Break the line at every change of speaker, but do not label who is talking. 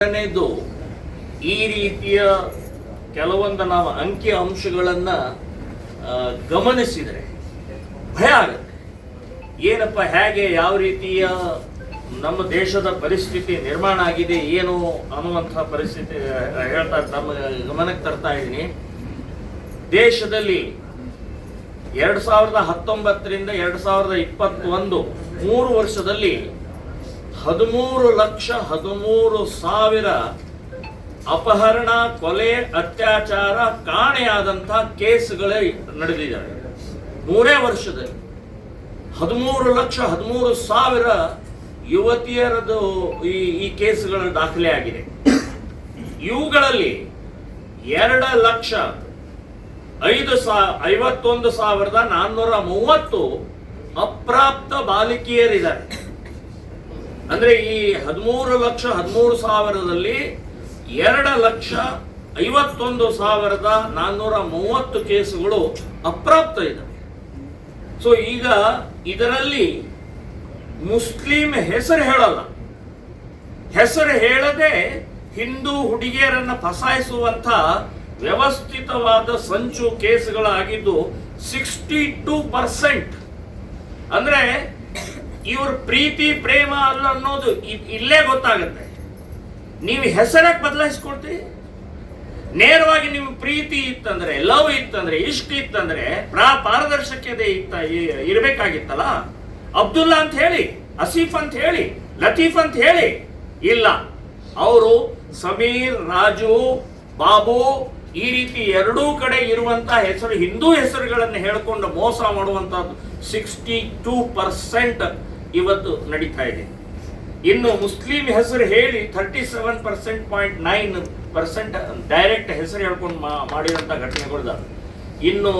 ಎರಡನೇದು, ಈ ರೀತಿಯ ಕೆಲವೊಂದು ನಾವು ಅಂಕಿ ಅಂಶಗಳನ್ನು ಗಮನಿಸಿದರೆ ಭಯ ಆಗುತ್ತೆ. ಏನಪ್ಪ, ಹೇಗೆ, ಯಾವ ರೀತಿಯ ನಮ್ಮ ದೇಶದ ಪರಿಸ್ಥಿತಿ ನಿರ್ಮಾಣ ಆಗಿದೆ ಏನು ಅನ್ನುವಂಥ ಪರಿಸ್ಥಿತಿ ಹೇಳ್ತಾ ನಮ್ಮ ಗಮನಕ್ಕೆ ತರ್ತಾ ಇದ್ದೀನಿ. ದೇಶದಲ್ಲಿ 2019ರಿಂದ 2021 3 ವರ್ಷದಲ್ಲಿ 13,13,000 ಅಪಹರಣ, ಕೊಲೆ, ಅತ್ಯಾಚಾರ, ಕಾಣೆಯಾದಂತಹ ಕೇಸ್ಗಳೇ ನಡೆದಿದ್ದಾವೆ. 3 ವರ್ಷದಲ್ಲಿ 13,13,000 ಯುವತಿಯರದು ಈ ಕೇಸ್ಗಳ ದಾಖಲೆ ಆಗಿದೆ. ಇವುಗಳಲ್ಲಿ 2,51,430 ಅಪ್ರಾಪ್ತ ಬಾಲಿಕೆಯರಿದ್ದಾರೆ. ಅಂದ್ರೆ ಈ 13,13,000ದಲ್ಲಿ 2,51,430 ಕೇಸುಗಳು ಅಪ್ರಾಪ್ತ ಇದ್ದಾವೆ. ಸೊ ಈಗ ಇದರಲ್ಲಿ ಮುಸ್ಲಿಂ ಹೆಸರು ಹೇಳಲ್ಲ, ಹೆಸರು ಹೇಳದೆ ಹಿಂದೂ ಹುಡುಗಿಯರನ್ನ ಫಸಾಯಿಸುವಂತ ವ್ಯವಸ್ಥಿತವಾದ ಸಂಚು ಕೇಸುಗಳಾಗಿದ್ದು 62%. ಅಂದ್ರೆ ಇವ್ರ ಪ್ರೀತಿ ಪ್ರೇಮ ಅಲ್ಲ ಅನ್ನೋದು ಇಲ್ಲೇ ಗೊತ್ತಾಗುತ್ತೆ. ನೀವು ಹೆಸರಕ್ಕೆ ಬದಲಾಯಿಸ್ಕೊಳ್ತೀವಿ. ನೇರವಾಗಿ ನಿಮ್ಮ ಪ್ರೀತಿ ಇತ್ತಂದ್ರೆ, ಲವ್ ಇತ್ತಂದ್ರೆ, ಇಷ್ಟ ಇತ್ತಂದ್ರೆ ಪಾರದರ್ಶಕತೆ ಇರಬೇಕಾಗಿತ್ತಲ್ಲ. ಅಬ್ದುಲ್ಲಾ ಅಂತ ಹೇಳಿ, ಆಸಿಫ್ ಅಂತ ಹೇಳಿ, ಲತೀಫ್ ಅಂತ ಹೇಳಿ, ಇಲ್ಲ, ಅವರು ಸಮೀರ್, ರಾಜು, ಬಾಬು ಈ ರೀತಿ ಎರಡೂ ಕಡೆ ಇರುವಂತ ಹೆಸರು, ಹಿಂದೂ ಹೆಸರುಗಳನ್ನು ಹೇಳಿಕೊಂಡು ಮೋಸ ಮಾಡುವಂತದ್ದು 62% ಇವತ್ತು ನಡೀತಾ ಇದೆ. ಇನ್ನು ಮುಸ್ಲಿಂ ಹೆಸರು ಹೇಳಿ 37.9% ಡೈರೆಕ್ಟ್ ಹೆಸರು ಹೇಳ್ಕೊಂಡು ಮಾಡಿರುವಂತ ಘಟನೆಗಳು. ಇನ್ನು